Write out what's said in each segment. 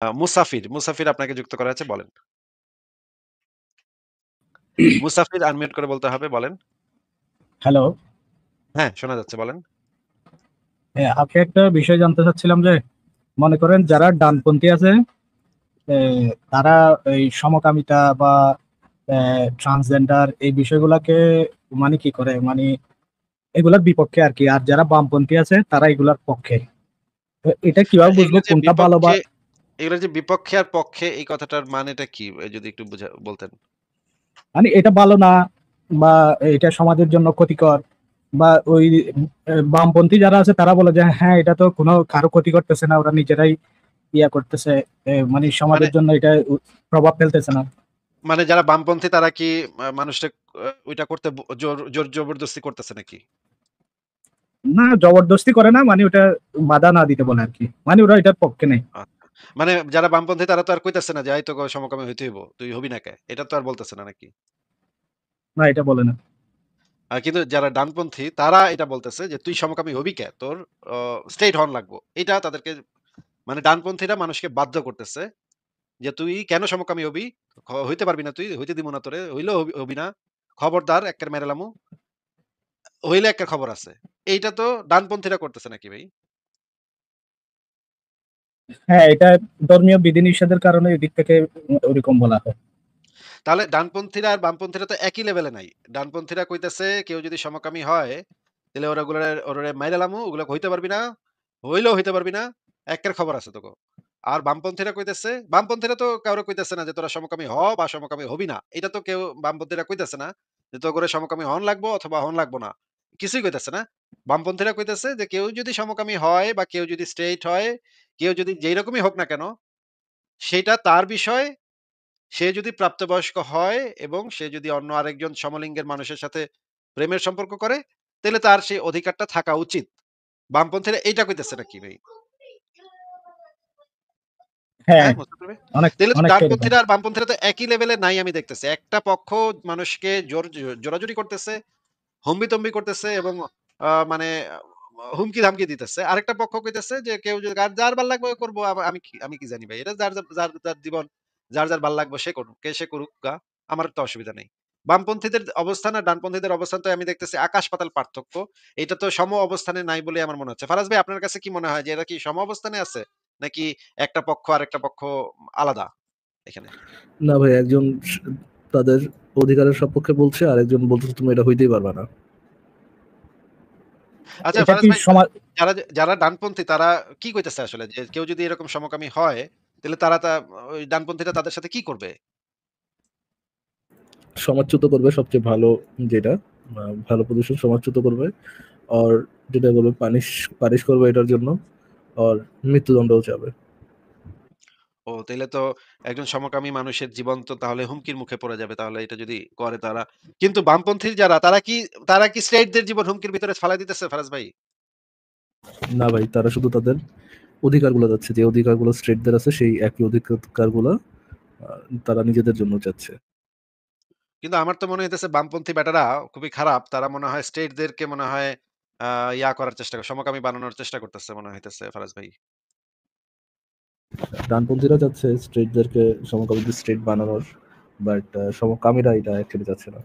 মুসাফির, মুসাফির আপনাকে যুক্ত করা আছে বলেন। মুসাফির আনমিউট করে বলতে হবে বলেন। হ্যালো। হ্যাঁ, শোনা যাচ্ছে বলেন। আপনি একটা বিষয় জানতে চাচ্ছিলাম যে মনে করেন যারা ডানপন্থী আছে তারা এই সমকামিতা বা ট্রান্সজেন্ডার এই বিষয়গুলোকে মানে কি করে মানে এগুলার বিপক্ষে আর কি, আর যারা বামপন্থী আছে তারা এগুলার পক্ষে। তো এটা কিভাবে বুঝবো এগুলো যে কোনটা ভালো বা বিপক্ষে এগুলো যে বিপক্ষে আর পক্ষে এই কথাটার মানেটা কি? যদি একটু বলতেন। মানে এটা ভালো না বা এটা সমাজের জন্য ক্ষতিকর, বা ওই বামপন্থী যারা আছে তারা বলে যে হ্যাঁ এটা তো কোনো কারো ক্ষতি করতেছে না, ওরা নিজেরাই ইয়া করতেছে, মানে মানে সমাজের জন্য এটা প্রভাব ফেলতেছে না। মানে যারা বামপন্থী তারা কি মানুষটা ওইটা করতে জোর জবরদস্তি করতেছে নাকি? না, জবরদস্তি করে না, মানে ওটা বাধা না দিতে বলে আর কি, মানে ওরা এটার পক্ষে নেই। আচ্ছা। মানে যারা বামপন্থী তারা তো আর কইতেছে না যে, "এই তোকে সমকামী হইতে হইব। তুই হবি না কে?" এটা তো আর বলতেছে না নাকি? না, এটা বলে না। কিন্তু যারা ডানপন্থী তারা এটা বলতেছে যে, "তুই সমকামী হবি কে? তোর অ স্ট্রেইট হওয়ান লাগবো।" এটা তাদেরকে মানে ডানপন্থীরা মানুষকে বাধ্য করতেছে যে, "তুই কেন সমকামী হবি? হইতে পারবি না তুই। হইতে দিব না তোরে। হইলেও হবি না। খবরদার এক্কের মেরে এলামু। হইলে একটা খবর আছে।" এইটা তো ডানপন্থীরা করতেছে নাকি ভাই? হ্যাঁ, এটা ধর্মীয় বিধিনিষেধের কারণে এদিক থেকে ওরকম বলা হয়। তাহলে ডানপন্থীরা আর বামপন্থীরা তো একই লেভেলে নাই। ডানপন্থীরা কইতেছে কেউ যদি সমকামী হয়, তাইলে ওরে মাইরা এলামু, ওগুলা হইতে পারবি না। হইলেও হইতে পারবি না। এক্কের খবর আছে তোকে। আর বামপন্থীরা কইতেছে, বামপন্থীরা তো কাউরে কইতেছে না যে তোরা সমকামী হ বা সমকামী হবি না। এটা তো কেউ বামপন্থীরা কইতেছে না যে তোরে সমকামী হন লাগবো অথবা হন লাগবো না। কিছুই কইতেছে না। বামপন্থীরা কইতেছে যে কেউ যদি সমকামী হয় বা কেউ যদি স্ট্রেইট হয়, কেউ যদি যেই রকমই হোক না কেন, সেইটা তার বিষয়। সে যদি প্রাপ্তবয়স্ক হয় এবং সে যদি অন্য আরেকজন সমলিঙ্গের মানুষের সাথে প্রেমের সম্পর্ক করে, তাইলে তার সেই অধিকারটা থাকা উচিত। বামপন্থীরা এইটা কইতেছে নাকি ভাই? হ্যাঁ, হ্যাঁ, মুস্তাফিজ ভাই? অনেক তাইলে তো অনেকটা এরকম। ডানপন্থীরা আর বামপন্থীরা তো একই লেভেলে নাই আমি দেখতেছি। একটা পক্ষ মানুষকে জোরাজুরি করতেছে, হম্বিতম্বি করতেছে এবং মানে হুমকি-ধামকি দিতেছে। আরেকটা পক্ষ কইতেছে যে কেউ যদি যার ভাল লাগবে ও করবো। আমি কি জানি ভাই? এটা যার জীবন, যার ভাল লাগবে সে করুক। সে করুক গা। আমার তো অসুবিধা নেই। বামপন্থীদের অবস্থান আর ডানপন্থীদের অবস্থান তো আমি দেখতেছি আকাশ-পাতাল পার্থক্য। এটা তো সম অবস্থানে নাই বলেই আমার মনে হচ্ছে। ফারাজ ভাই আপনার কাছে কি মনে হয় যে এরা কি সম অবস্থানে আছে? নাকি একটা পক্ষ আরেকটা পক্ষ আলাদা এখানে? না ভাই, একজন তাদের অধিকারের সপক্ষে বলছে, আর একজন বলতেছে তুমি এটা হইতেই পারবা না। আচ্ছা এটা ফারাজ কি ভাই, সমাজ যারা ডানপন্থী তারা কি কইতেছে আসলে? যে কেউ যদি এরকম সমকামী হয়, তাহলে তারা ওই ডানপন্থীরা তাদের সাথে কি করবে? সমাজচ্যুত করবে সবচেয়ে ভালো, যেটা ভালো পজিশন, সমাজচ্যুত করবে। আর যেটা বলবে পানিশ পানিশ করবে এটার জন্য। আর মৃত্যুদণ্ডও চাবে। ও তাইলে তো একজন সমকামী মানুষের জীবন তো তাহলে হুমকির মুখে পড়ে যাবে তাহলে এটা যদি করে তারা। কিন্তু বামপন্থী যারা তারা কি স্ট্রেইটদের জীবন হুমকির ভিতরে ফালায় দিতেছে ফারাজ ভাই? না ভাই, তারা শুধু তাদের অধিকারগুলো যাচ্ছে, যে অধিকারগুলো স্ট্রেটদের আছে সেই একই অধিকারগুলো তারা নিজেদের জন্য চাচ্ছে। কিন্তু আমার তো মনে হইতেছে বামপন্থী বেটারা খুবই খারাপ। তারা মনে হয় স্ট্রেইটদেরকে মনে হয় ইয়া করার চেষ্টা সমকামী বানানোর চেষ্টা করতেছে মনে হইতেছে ফারাজ ভাই। ডানপন্থীরা চাচ্ছে স্ট্রেটদেরকে সমকামীদের স্ট্রেট বানানোর, বাট সমকামীরা এটা অ্যাকচুয়ালি চাচ্ছে না।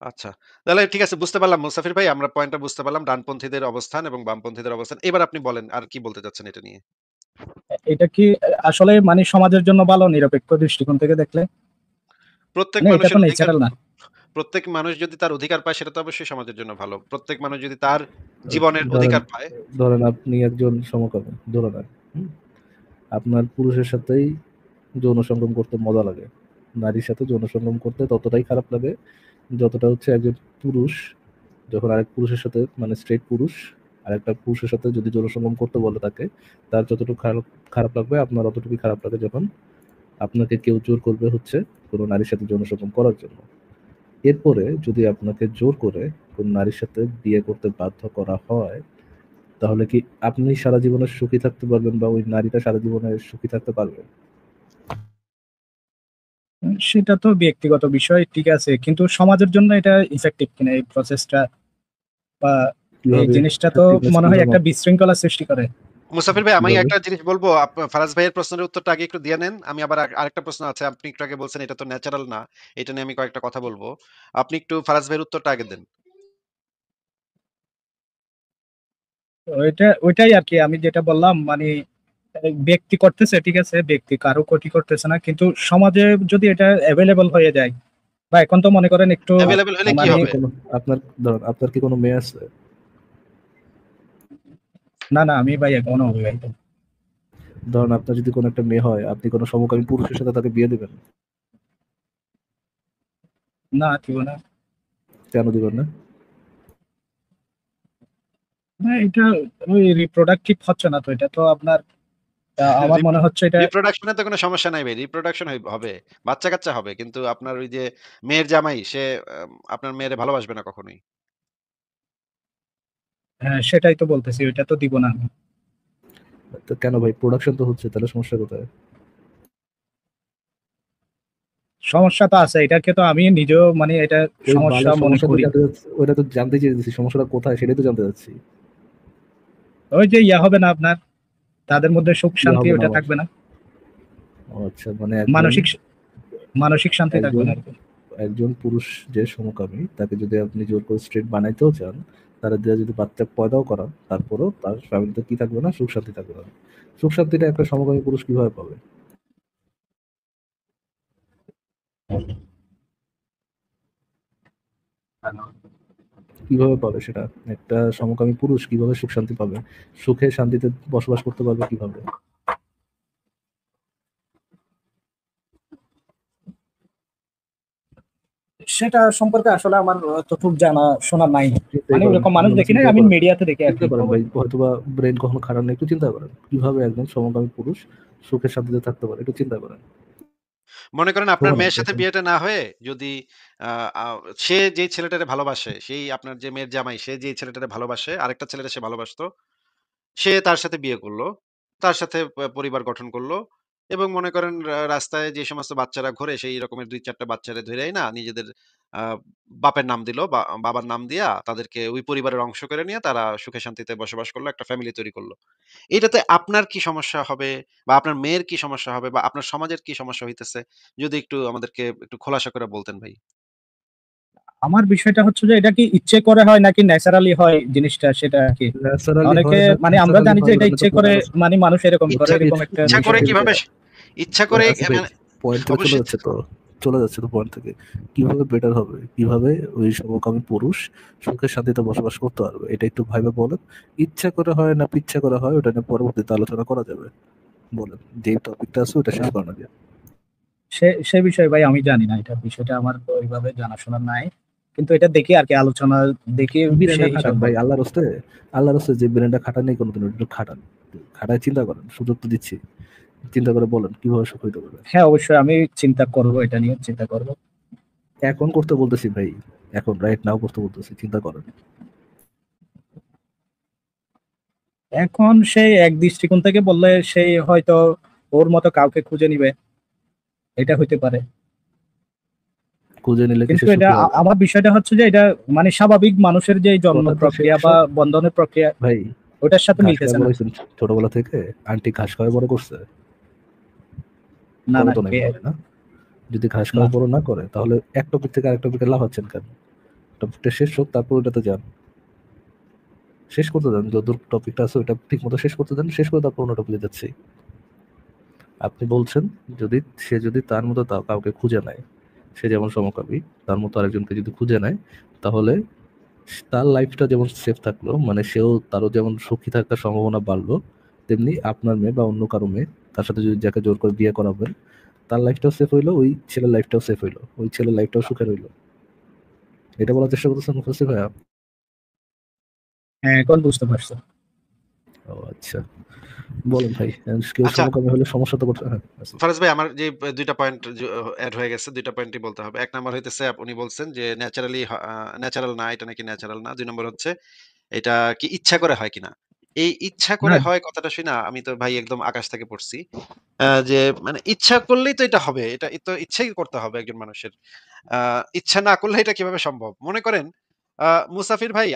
আচ্ছা। তাহলে ঠিক আছে বুঝতে পারলাম মুস্তাফির ভাই আমরা পয়েন্টটা বুঝতে পারলাম ডানপন্থীদের অবস্থান এবং বামপন্থীদের অবস্থান। এবার আপনি বলেন আর কি বলতে চাচ্ছেন এটা নিয়ে? এটা কি আসলে মানে সমাজের জন্য ভালো নিরপেক্ষ দৃষ্টিকোণ থেকে দেখলে? প্রত্যেক মানে এটা তো মানুষের অধিকার ন্যাচারাল না। প্রত্যেক মানুষ যদি তার অধিকার পায় সেটা তো অবশ্যই সমাজের জন্য ভালো। প্রত্যেক মানুষ যদি তার জীবনের ধরেন অধিকার পায়। ধরেন আপনি একজন সমকামী, ধরে নেন। হুম? আপনার পুরুষের সাথেই যৌন সঙ্গম করতে মজা লাগে, নারীর সাথে যৌন সঙ্গম করতে ততটাই খারাপ লাগে যতটা হচ্ছে একজন পুরুষ যখন আরেক পুরুষের সাথে, মানে স্ট্রেট পুরুষ আরেকটা পুরুষের সাথে যদি যৌন সঙ্গম করতে বলে তাকে, তার যতটুকু খারাপ খারাপ লাগবে আপনার অতটুকুই খারাপ লাগে যখন আপনাকে কেউ জোর করবে হচ্ছে কোনো নারীর সাথে যৌন সঙ্গম করার জন্য। এরপরে যদি আপনাকে জোর করে কোনো নারীর সাথে বিয়ে করতে বাধ্য করা হয়, তাহলে কি আপনি সারা জীবনে সুখী থাকতে পারবেন বা ওই নারীটা সারা জীবনে সুখী থাকতে পারবে? সেটা তো ব্যক্তিগত বিষয়, ঠিক আছে, কিন্তু সমাজের জন্য এটা ইফেক্টিভ কিনা এই প্রসেসটা, বা এই কিভাবে জিনিসটা তো effectiveness মনে হয় কিভাবে একটা মাপবো? বিশৃঙ্খলা সৃষ্টি করে। মুসাফির ভাই আমি কিভাবে? একটা জিনিস বলবো, ফারাজ ভাইয়ের প্রশ্নের উত্তরটা আগে একটু দিয়ে নেন। আমি আবার আরেকটা প্রশ্ন আছে। আপনি একটু আগে বলছেন এটা তো ন্যাচারাল না। এটা নিয়ে আমি কয়েকটা কথা বলবো। আপনি একটু ফারাজ ভাইয়ের উত্তরটা আগে দেন। ওইটাই আর কি আমি যেটা বললাম, মানে ব্যক্তি করতেছে ঠিক আছে, ব্যক্তি কারো ক্ষতি করতেছে না, কিন্তু সমাজে যদি এটা অ্যাভেলেবল হয়ে যায়, বা এখন তো মনে করেন একটু এভেইলেবল হলে কি মানে, আপনার কি হবে? কোনো আপনার ধরুন আপনার কি কোনো মেয়ে আছে? না না আমি ভাই এখনো অবিবাহিত। ধরুন আপনার যদি কোনো একটা মেয়ে হয়, আপনি কোনো সমকামী পুরুষের সাথে তাকে বিয়ে দিবেন? না দিব না। কেন দিবেন না? না, এটা ওই রিপ্রোডাক্টিভ হচ্ছে না তো, এটা তো আপনার আমার মনে হচ্ছে এটা। রিপ্রোডাকশন এ তো কোনো সমস্যা নাই ভাই। রিপ্রোডাকশন হবে। বাচ্চা-কাচ্চা হবে। কিন্তু আপনার ওই যে মেয়ের জামাই সে আপনার মেয়েরে ভালোবাসবে না কখনোই। হ্যাঁ সেটাই তো বলতেছি, ওইটা তো দিব না আমি। তো কেন ভাই, প্রোডাকশন তো হচ্ছে, তাহলে সমস্যা কোথায়? সমস্যা তো আছে, এটাকে তো আমি নিজেও মানে এটা ওই সমস্যা বালের মনে সমস্যা তো করি। জানতে চাচ্ছি, ওটা তো জানতে চেয়েছি সমস্যাটা কোথায় সেটাই তো জানতে চাচ্ছি। ওই যে ইয়া হবে না আপনার, তাদের মধ্যে সুখ কি শান্তি হবে না ওটা আবার? থাকবে না। ও আচ্ছা, মানে একজন মানসিক মানসিক শান্তি থাকবে একজন না আর কি। একজন পুরুষ যে সমকামী তাকে যদি আপনি জোর করে স্ট্রেট বানাইতেও চান, তারা দিয়ে যদি বাচ্চা পয়দাও করান, তারপরেও তার ফ্যামিলিতে কি থাকবে না, সুখ শান্তি থাকবে না। সুখ শান্তিটা একটা সমকামী পুরুষ কিভাবে পাবে? কিভাবে পাবে সেটা? একটা সমকামী পুরুষ কিভাবে সুখ শান্তি পাবে? সুখে শান্তিতে বসবাস করতে পারবে কিভাবে? সেটা সম্পর্কে আসলে আমার তো খুব জানা শোনা নাই, চিন্তাই মানে করেন, ওরকম মানুষ দেখি না, চিন্তা আমি করেন, মিডিয়াতে দেখি আর চিন্তা কি করেন খবর। ভাই, হয়তোবা ব্রেন কখনো খারাপ নেই, একটু চিন্তা করেন কিভাবে একজন সমকামী পুরুষ সুখে শান্তিতে থাকতে পারে, একটু চিন্তা করেন। মনে করেন আপনার শোনেন মেয়ের সাথে দেখেন। বিয়েটা না হয়ে যদি আ আ সে যেই ছেলেটারে ভালোবাসে, সেই আপনার যে মেয়ের জামাই সে যেই ছেলেটারে ভালোবাসে, আরেকটা ছেলেরে সে ভালোবাসতো। সে তার সাথে বিয়ে করল। তার সাথে পরিবার গঠন করল। এবং মনে করেন রাস্তায় যে সমস্ত বাচ্চারা ঘোরে সেই রকমের ২-৪ টা বাচ্চারে ধইরাই না নিজেদের আ বাপের নাম দিল, বাবার নাম দিয়া তাদেরকে ওই পরিবারের অংশ করে নিয়ে তারা সুখে শান্তিতে বসবাস করল, একটা ফ্যামিলি তৈরি করল। এটাতে আপনার কি সমস্যা হবে? বা আপনার মেয়ের কি সমস্যা হবে? বা আপনার সমাজের কি সমস্যা হইতেছে? যদি একটু আমাদেরকে একটু খোলাসা করে বলতেন ভাই। আমার বিষয়টা হচ্ছে যে এটা কি ইচ্ছে করে হয় নাকি ন্যাচারালি হয় জিনিসটা, সেটা আর কি। ন্যাচারালি অনেকে হয় না, মানে আমরা ন্যাচারালি জানি যে হয় এটা ওটা নিয়ে তো ইচ্ছে পরে করে, আলোচনা। মানে মানুষ এরকম করে, ইচ্ছা এরকম একটা ইচ্ছা করে বিষয়। কিভাবে ইচ্ছা করে আচ্ছা ভাই, মানে পয়েন্ট থেকে চলে অবশ্যই যাচ্ছে তো, চলে যাচ্ছে তো পয়েন্ট থেকে। কিভাবে বেটার হবে, কিভাবে ওই সমকামী পুরুষ সুখে শান্তিতে বসবাস করতে পারবে, এটা একটু ভাইবে বলেন। ইচ্ছা করে হয় না পিচ্ছা করে হয় ওটা নিয়ে পরবর্তীতে আলোচনা করা যাবে। বলেন, যে টপিকটা আছে ওটা শেষ করানো যায়। সে বিষয়ে ভাই আমি জানি না, এটা বিষয়টা আমার তো ওইভাবে জানাশোনা নাই, কিন্তু এটা দেখি আর কি, আলোচনা দেখি ব্রেনটা সেই খাটান হিসাবে ভাই, বলবো। আল্লাহর হস্তে যে ব্রেনটা খাটান নেই কোনোদিন, একটু খাটান। খাটায় চিন্তা করেন, সুযোগ তো দিচ্ছি। চিন্তা করে বলেন কিভাবে সুখ হইতে পারে। হ্যাঁ অবশ্যই আমি চিন্তা করব, এটা নিয়ে চিন্তা করব। এখন করতে বলতেছি ভাই, এখন রাইট নাও করতে বলতেছি, চিন্তা করেন। এখন সেই এক দৃষ্টিকোণ থেকে বললে সেই হয়তো ওর মতো কাউকে খুঁজে নিবে, এটা হইতে পারে। খুঁজে নিলে কি কিন্তু সে এটা সুখী হবে? আমার বিষয়টা হচ্ছে যে এটা মানে স্বাভাবিক মানুষের যে জন্ম কথা তো প্রক্রিয়া শেষ। বা বন্ধনের প্রক্রিয়া, ভাই, ওটার সাথে ঘাস খাওয়া মিলতেছে বড় না। হয়েছেন ছোটবেলা থেকে? আন্টি ঘাস খাওয়া বড় করছে? না করে না তো নাই মনে হয় না? যদি ঘাস না। খাওয়া বড় না করে তাহলে এক টপিক থেকে আরেক টপিকে লাফাচ্ছেন কেন? টপিকটা শেষ হোক, তারপর ওটাতে যান। শেষ করতে দেন, যত টপিকটা আছে ওটা ঠিক মতো শেষ করতে দেন, শেষ করে তারপর অন্য টপিকে যাচ্ছি। আপনি বলছেন যদি তার মতো কাউকে খুঁজে নেয়, সে যেমন সমকামী, তার মতো আরেকজনকে যদি খুঁজে নেয়, তাহলে তার লাইফটা যেমন সেফ থাকলো, মানে তারও যেমন সুখী থাকার সম্ভাবনা বাড়লো, তেমনি আপনার মেয়ে বা অন্য কারো মেয়ে, তার সাথে যদি যাকে জোর করে বিয়ে করাবেন, তার লাইফটাও সেফ হইলো, ওই ছেলের লাইফটাও সেফ হইলো, ওই ছেলের লাইফটাও সুখের হইলো। এটা বলার চেষ্টা করতেছেন মুখস্থি ভাইয়া? হ্যাঁ এখন বুঝতে পারছো। ও আচ্ছা, বলেন ভাই। কেউ আচ্ছা সমকামী হলে সমস্যা তো করছে, হ্যাঁ আচ্ছা। ফারাজ ভাই আমার যে ২ টা পয়েন্ট এড হয়ে গেছে। ২ টা পয়েন্টই বলতে হবে। ১ নাম্বার হইতেছে উনি বলছেন যে ন্যাচারাল না, এটা নাকি ন্যাচারাল না। ২ নম্বর হচ্ছে এটা কি ইচ্ছা করে হয় কিনা? এই ইচ্ছা না করে হয় কথাটা শুইনা আমি তো ভাই একদম আকাশ থেকে পড়ছি। যে মানে ইচ্ছা করলেই তো এটা হবে। এটা তো ইচ্ছাই করতে হবে একজন মানুষের। আ ইচ্ছা না করলে এটা কিভাবে সম্ভব? মনে করেন আ মুসাফির ভাই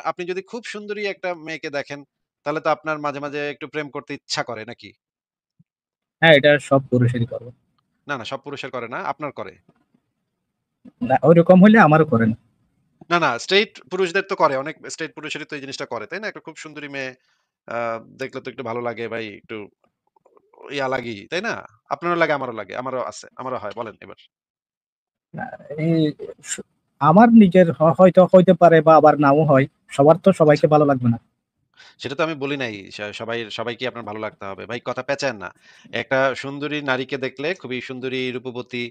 আপনি যদি খুব সুন্দরী একটা মেয়েকে দেখেন, তাহলে তো আপনার মাঝে, মাঝে একটু প্রেম করতে ইচ্ছা করে নাকি? হ্যাঁ, এটা সব পুরুষেরই করে। না, না সব পুরুষের করে না, আপনার করে। না, ওইরকম হইলে আমারও করে না। না, না স্ট্রেইট পুরুষদের তো করে। অনেক স্ট্রেইট পুরুষেরই তো এই জিনিসটা করে, তাই না? একটা খুব সুন্দরী মেয়ে আ দেখলে তো একটু ভালো লাগে ভাই, একটু ইয়া লাগেই, তাই না? আপনারও লাগে, আমারও লাগে। আমারও আছে। আমারও হয়। বলেন এবার। আ এই স আমার নিজের হয়তো হইতে পারে বা আবার নাও হয়। সবার তো আচ্ছা। সবাইকে ভালো লাগবে না। সেটা তো আমি বলি নাই। সবাইকেই আপনার ভালো লাগতে হবে। ভাই কথা পেঁচায়েন না। একটা সুন্দরী নারীকে দেখলে, খুবই সুন্দরী, রূপবতী,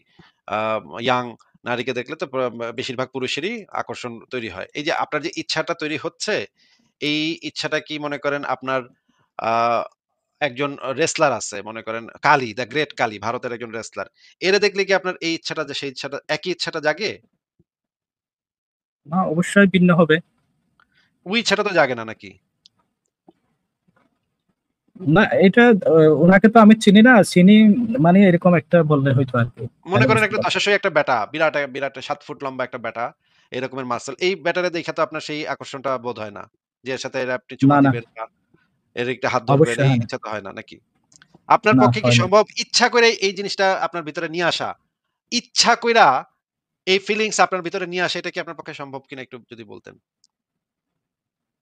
আ ইয়াং নারীকে দেখলে তো বেশিরভাগ পুরুষেরই আকর্ষণ তৈরি হয়। এই যে আপনার যে ইচ্ছাটা তৈরি হচ্ছে, এই ইচ্ছাটা কি মনে করেন আপনার আ একজন রেসলার আছে, মনে করেন কালী, দ্যা গ্রেট কালী, ভারতের একজন রেসলার। এরে দেখলে কি আপনার এই ইচ্ছাটা যে সেই ইচ্ছাটা একই ইচ্ছাটা জাগে? না, অবশ্যই ভিন্ন হবে। ওই ইচ্ছাটা তো জাগে না নাকি? না, এটা উনাকে তো আমি চিনি না। চিনি মানে এরকম একটা বললে হয়তো আরকি। মনে তাহলে করেন বুঝতে একটা পারবেন। দশাশই একটা ব্যাটা, বিরাট ৭ ফুট লম্বা একটা ব্যাটা, এরকমের মাসল। এই ব্যাটারে দেইখা তো আপনার সেই আকর্ষণটা বোধ হয় না। যে এর সাথে এর আপনি চুমা না, না, দিবেন বা এর একটা হাত ধরবেন, অবশ্যই এই হয় না। ইচ্ছা তো হয় না নাকি? আপনার না, পক্ষে কি হয় না। সম্ভব ইচ্ছা করে এই জিনিসটা আপনার ভিতরে নিয়ে আসা? ইচ্ছা কইরা এই ফিলিংস আপনার ভিতরে নিয়ে আসা, এটা কি আপনার পক্ষে সম্ভব কিনা একটু যদি বলতেন?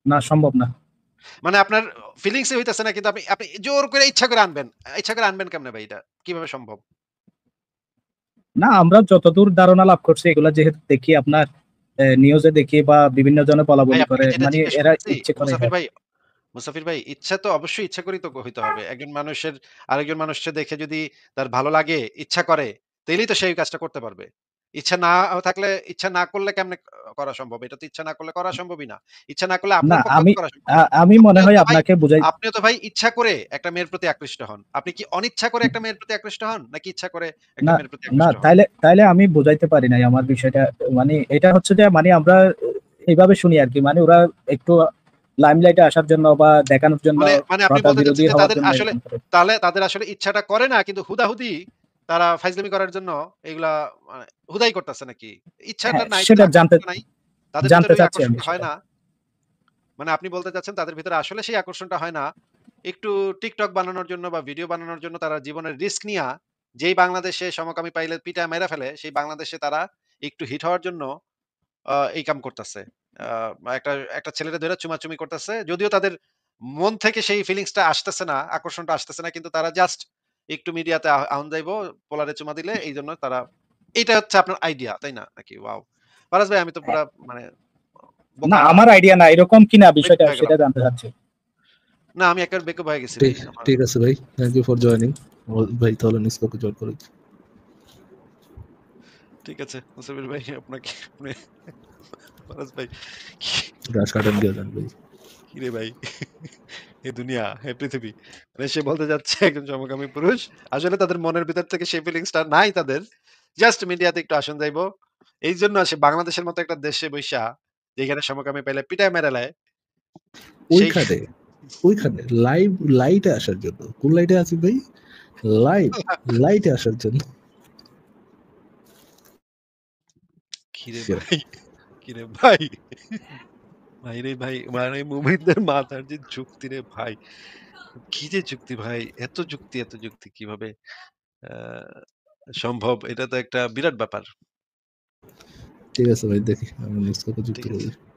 না, সম্ভব না। মানে আপনার ফিলিংস এ হইতেছে না, কিন্তু আপনি আপনি জোর করে ইচ্ছা করে আনবেন। ইচ্ছা করে আনবেন কেমনে ভাই এটা? কিভাবে সম্ভব? না, আমরা যতদূর ধারণা লাভ করছি এগুলা যেহেতু দেখি আপনার নিউজে দেখি বা বিভিন্ন জনে ভাই বলাবলি করে আপনাকে যেটা মানে জিজ্ঞেস এরা করতেছি, ইচ্ছে করে মুসাফির হ্যাঁ। ভাই, মুসাফির ভাই, ইচ্ছা তো অবশ্যই ইচ্ছা করেই তো হইতে হবে। একজন মানুষের আরেকজন মানুষকে দেখে যদি তার ভালো লাগে, ইচ্ছা করে, তাইলেই তো সেই কাজটা করতে পারবে। ইচ্ছা না থাকলে, ইচ্ছা না করলে কেমনে করা সম্ভব? এটা তো ইচ্ছা না করলে করা সম্ভবই না। ইচ্ছা না করলে না, আপনার পক্ষেও আমি তো করা সম্ভব না। আমি মনে আপনিও হয় তো ভাই আপনাকে বুঝাই আপনিও তো ভাই ইচ্ছা করে একটা মেয়ের প্রতি আকৃষ্ট হন। আপনি কি অনিচ্ছা করে একটা মেয়ের প্রতি আকৃষ্ট হন? নাকি ইচ্ছা করে একটা না, মেয়ের প্রতি না, আকৃষ্ট হন? তাইলে আমি বুঝাইতে পারি নাই আমার বিষয়টা। মানে এটা হচ্ছে যে মানে আমরা এইভাবে শুনি আরকি। মানে ওরা একটু লাইমলাইট এ আসার জন্য বা দেখানোর জন্য মানে মানে আপনি শ্রদ্ধা বলতে বিরোধী চাচ্ছেন যে হওয়ার তাদের জন্য আসলে, এরকম করে। তাদের আসলে ইচ্ছাটা করে না, কিন্তু হুদাহুদি তারা ফাইজলামি করার জন্য এগুলা মানে হুদাই করতেছে নাকি? ইচ্ছাটা হ্যাঁ, নাই, তাদের সেটা আকর্ষণটা নাই। তাদের ভিতরে জানতে ওই চাচ্ছি আমি আকর্ষণটা হয় সেটা। না। মানে আপনি বলতে চাচ্ছেন তাদের ভিতরে আসলে সেই আকর্ষণটা হয় না। একটু টিকটক বানানোর জন্য বা ভিডিও বানানোর জন্য তারা জীবনের রিস্ক নিয়া, যেই বাংলাদেশে সমকামী পাইলে পিটায় মাইরা ফেলে, সেই বাংলাদেশে তারা একটু হিট হওয়ার জন্য এই কাম করতেছে। আ একটা একটা ছেলেরে ধইরা চুমাচুমি করতেছে। যদিও তাদের মন থেকে সেই ফিলিংস টা আসতেছে না, আকর্ষণটা আসতেছে না। কিন্তু তারা জাস্ট একটু মিডিয়াতে আউন যাইবো, পোলারে চুমা দিলে এইজন্য তারা, এইটা হচ্ছে আপনার আইডিয়া, তাই না? নাকি? ওয়াও! ফারাজ ভাই, আমি তো পুরা মানে না, বোকা, আমার আইডিয়া না এরকম কিনা বেকুব বিষয়টা হয়ে গেলাম। সেটা জানতে চাচ্ছি। না, আমি একেবারে বেকুব হয়ে গেছি ভাই। ঠিক আমার ঠিক আছে ভাই, থ্যাংক ইউ ফর জয়নিং। ভাই তাহলে নিষ্পক্ষ জয়েন করে দিচ্ছি। ঠিক আছে মুসাফির ভাই, আপনাকে আপনি ফারাজ ভাই, কি ঘাস কাটেন দিয়ে যান ভাই। কিরে ভাই? এ দুনিয়া, এ পৃথিবী। মানে সে বলতে যাচ্ছে একজন সমকামী পুরুষ। আসলে তাদের মনের ভিতর থেকে সেই ফিলিংসটা নাই তাদের। জাস্ট মিডিয়াতে একটু আসন যাইবো। এইজন্য সে বাংলাদেশের মতো একটা দেশে বইসা, যেখানে সমকামী পাইলে পিটায় মেরে লেয়, সেই ওইখানে ওইখানে লাইটে আসার জন্য। কোন লাইটে আছি ভাই? লাইট লাইটে আসার জন্য। কিরে সেরা। ভাই, কিরে ভাই, ভাইরে ভাই, মানে মুমিনদের মাথার যে যুক্তি রে ভাই, কি যে যুক্তি ভাই! এত যুক্তি কিভাবে আ সম্ভব? এটা তো একটা বিরাট ব্যাপার। ঠিক আছে ভাই, দেখি আমি নিষ্পক্ষ যুক্ত ঠিক আছে। করি।